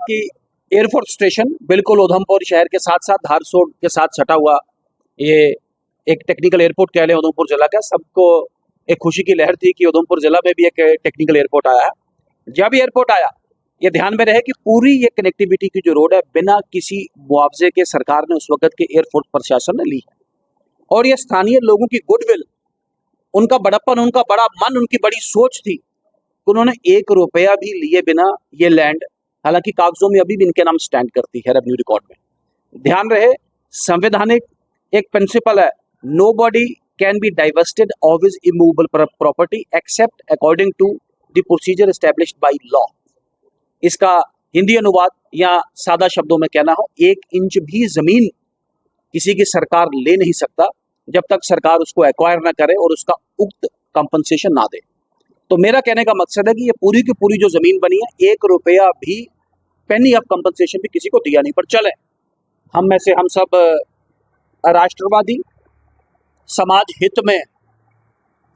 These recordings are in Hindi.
कि एयरफोर्स स्टेशन बिल्कुल उधमपुर शहर के साथ साथ धारसोड के साथ सटा हुआ ये एक टेक्निकल एयरपोर्ट कह लें उधमपुर जिला का। सबको एक खुशी की लहर थी कि उधमपुर जिला में भी एक टेक्निकल एयरपोर्ट आया है। जब एयरपोर्ट आया, ये ध्यान में रहे कि पूरी ये कनेक्टिविटी की जो रोड है बिना किसी मुआवजे के सरकार ने उस वक्त के एयरफोर्स प्रशासन ने ली है। और ये स्थानीय लोगों की गुडविल, उनका बड़प्पन, उनका बड़ा मन, उनकी बड़ी सोच थी कि उन्होंने 1 रुपया भी लिए बिना ये लैंड, हालांकि कागजों में अभी भी इनके नाम स्टैंड करती है रेवेन्यू रिकॉर्ड में। ध्यान रहे, संवैधानिक एक प्रिंसिपल है, nobody can be divested of his immovable property except according to the procedure established by law. इसका हिंदी अनुवाद या सादा शब्दों में कहना हो, 1 इंच भी जमीन किसी की सरकार ले नहीं सकता जब तक सरकार उसको एक्वायर ना करे और उसका उक्त कंपनसेशन ना दे। तो मेरा कहने का मकसद है कि ये पूरी की पूरी जो जमीन बनी है, 1 रुपया भी, पेनी ऑफ कंपनसेशन भी किसी को दिया नहीं। पर चले, हम में से हम सब राष्ट्रवादी, समाज हित में,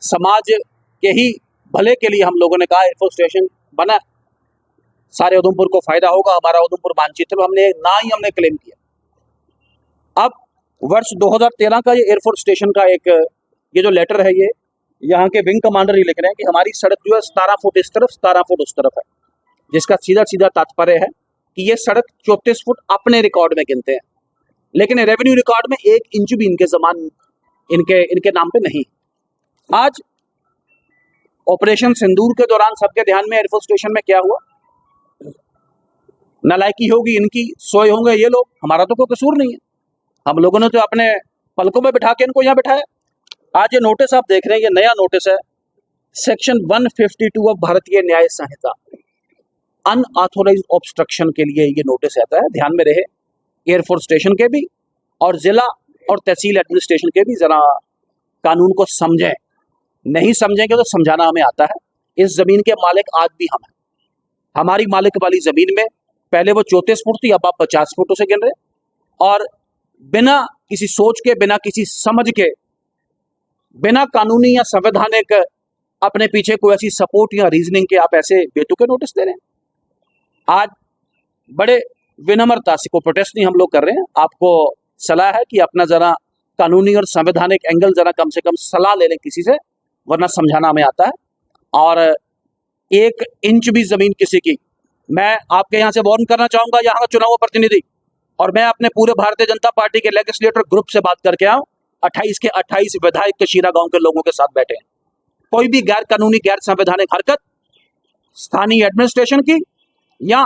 समाज के ही भले के लिए हम लोगों ने कहा एयरफोर्स स्टेशन बना, सारे उधमपुर को फायदा होगा, हमारा उधमपुर मानचित्र हमने ना ही हमने क्लेम किया। अब वर्ष 2013 का ये एयरफोर्स स्टेशन का एक ये जो लेटर है, ये यहाँ के विंग कमांडर ही लिख रहे हैं कि हमारी सड़क जो है 17 फुट इस तरफ 17 फुट उस तरफ है, जिसका सीधा सीधा तात्पर्य है कि ये सड़क 34 फुट अपने रिकॉर्ड में गिनते हैं, लेकिन रेवेन्यू रिकॉर्ड में 1 इंच भी इनके जमान इनके नाम पे नहीं। आज ऑपरेशन सिंदूर के दौरान सबके ध्यान में एयरफोर्स स्टेशन में क्या हुआ, नालायकी होगी इनकी, सोए होंगे ये लोग, हमारा तो कोई कसूर नहीं है। हम लोगों ने तो अपने पलकों में बिठा के इनको यहाँ बिठाया। आज ये नोटिस आप देख रहे हैं, ये नया नोटिस है, सेक्शन 152 ऑफ भारतीय न्याय संहिता, अनऑथोराइज्ड ऑब्स्ट्रक्शन के लिए ये नोटिस आता है। ध्यान में रहे, एयरफोर्स स्टेशन के भी और जिला और तहसील एडमिनिस्ट्रेशन के भी जरा कानून को समझें। नहीं समझेंगे तो समझाना हमें आता है। इस जमीन के मालिक आज भी हम हैं। हमारी मालिक वाली जमीन में पहले वो 34 फुट थी, अब आप 50 फुटों से गिन रहे, और बिना किसी सोच के, बिना किसी समझ के, बिना कानूनी या संवैधानिक अपने पीछे कोई ऐसी सपोर्ट या रीजनिंग के आप ऐसे बेतुके नोटिस दे रहे हैं। आज बड़े विनम्रता से, को प्रोटेस्ट नहीं हम लोग कर रहे हैं, आपको सलाह है कि अपना जरा कानूनी और संवैधानिक एंगल जरा कम से कम सलाह ले लें किसी से, वरना समझाना हमें आता है। और 1 इंच भी जमीन किसी की, मैं आपके यहाँ से वार्न करना चाहूंगा, यहाँ का चुनाव प्रतिनिधि, और मैं अपने पूरे भारतीय जनता पार्टी के लेजिस्लेटर ग्रुप से बात करके आऊं, 28 के 28 विधायक कशीरा गांव के लोगों के साथ बैठे हैं। कोई भी गैर कानूनी, गैर संवैधानिक हरकत स्थानीय एडमिनिस्ट्रेशन की या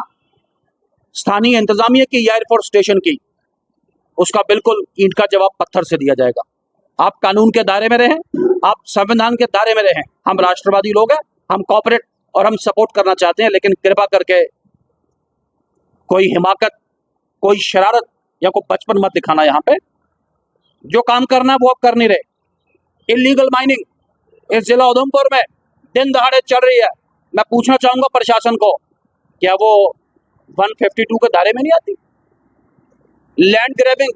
स्थानीय इंतजामिया की या एयरफोर्स स्टेशन की, उसका बिल्कुल ईंट का जवाब पत्थर से दिया जाएगा। आप कानून के दायरे में रहें, आप संविधान के दायरे में रहें। हम राष्ट्रवादी लोग हैं, हम कॉपरेट और हम सपोर्ट करना चाहते हैं, लेकिन कृपा करके कोई हिमाकत, कोई शरारत या कोई बचपन मत दिखाना। यहाँ पे जो काम करना है वो आप कर नहीं रहे। इलीगल माइनिंग इस जिला उधमपुर में दिन दहाड़े चल रही है। मैं पूछना चाहूंगा प्रशासन को, क्या वो 152 के दायरे में नहीं आती? लैंड ग्रैबिंग,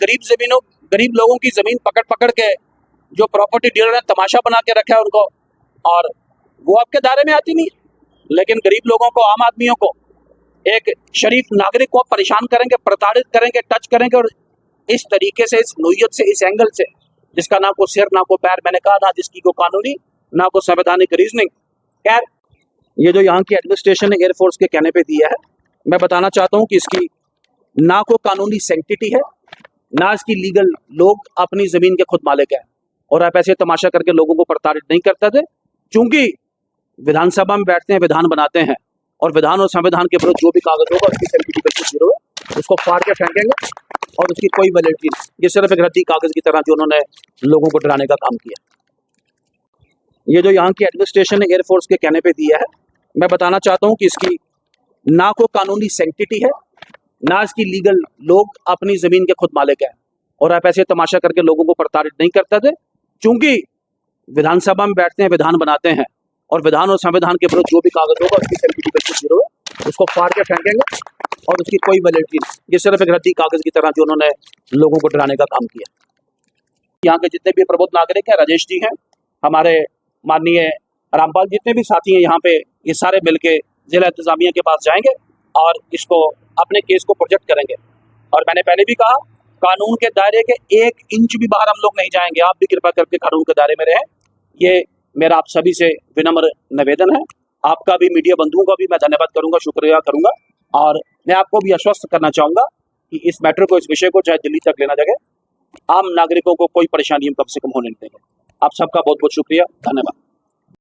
गरीब लोगों की जमीन पकड़ पकड़ के जो प्रॉपर्टी डीलर ने तमाशा बना के रखा है उनको, और वो आपके दायरे में आती नहीं। लेकिन गरीब लोगों को, आम आदमियों को, एक शरीफ नागरिक को परेशान करेंगे, प्रताड़ित करेंगे, टच करेंगे, और इस तरीके से, इस नोयत से, इस एंगल से, जिसका ना को सिर ना को पैर, मैंने कहा ना जिसकी को कानूनी ना को संवैधानिक रीजनिंग। खैर, ये जो यहाँ की एडमिनिस्ट्रेशन ने एयरफोर्स के कहने पे दिया है, मैं बताना चाहता हूँ कि इसकी ना को कानूनी सैंक्टिटी है, ना इसकी लीगल, लोग अपनी जमीन के खुद मालिक हैं, और आप ऐसे तमाशा करके लोगों को प्रताड़ित नहीं करते थे। चूंकि विधानसभा में बैठते हैं, विधान बनाते हैं, और विधान और संविधान के विरुद्ध जो भी कागज होगा उसकी सैंक्टिटी बिल्कुल जीरो है, उसको फाड़ के फेंकेंगे, और उसकी कोई वैलिडिटी नहीं। ये सिर्फ एक रद्दी कागज की तरह जो उन्होंने लोगों को डराने का काम किया। ये जो यहाँ की एडमिनिस्ट्रेशन ने एयरफोर्स के कहने पे दिया है, मैं बताना चाहता हूँ कि इसकी ना को कानूनी सैंक्टिटी है, ना इसकी लीगल, लोग अपनी जमीन के खुद मालिक हैं, और आप ऐसे तमाशा करके लोगों को प्रताड़ित नहीं करते थे। चूंकि विधानसभा में बैठते हैं, विधान बनाते हैं, और विधान और संविधान के विरुद्ध जो भी कागज होगा उसकी सैंक्टिटी बिल्कुल जीरो है, उसको फाड़ के फेंकेंगे, और उसकी कोई वैलिडिटी नहीं। ये सिर्फ एक रद्दी कागज की तरह जो उन्होंने लोगों को डराने का काम किया। यहाँ के जितने भी प्रबुद्ध नागरिक हैं, राजेश जी हैं, हमारे माननीय रामपाल, जितने भी साथी हैं यहाँ पे, ये सारे मिलके जिला इंतजामिया के पास जाएंगे और इसको, अपने केस को प्रोजेक्ट करेंगे। और मैंने पहले भी कहा, कानून के दायरे के 1 इंच भी बाहर हम लोग नहीं जाएंगे। आप भी कृपा करके कानून के दायरे में रहें, ये मेरा आप सभी से विनम्र निवेदन है। आपका भी, मीडिया बंधुओं का भी मैं धन्यवाद करूंगा, शुक्रिया करूंगा, और मैं आपको भी आश्वस्त करना चाहूंगा कि इस मैटर को, इस विषय को चाहे दिल्ली तक लेना जाए, आम नागरिकों को कोई परेशानी हम कम से कम होने नहीं देंगे। आप सबका बहुत बहुत शुक्रिया, धन्यवाद।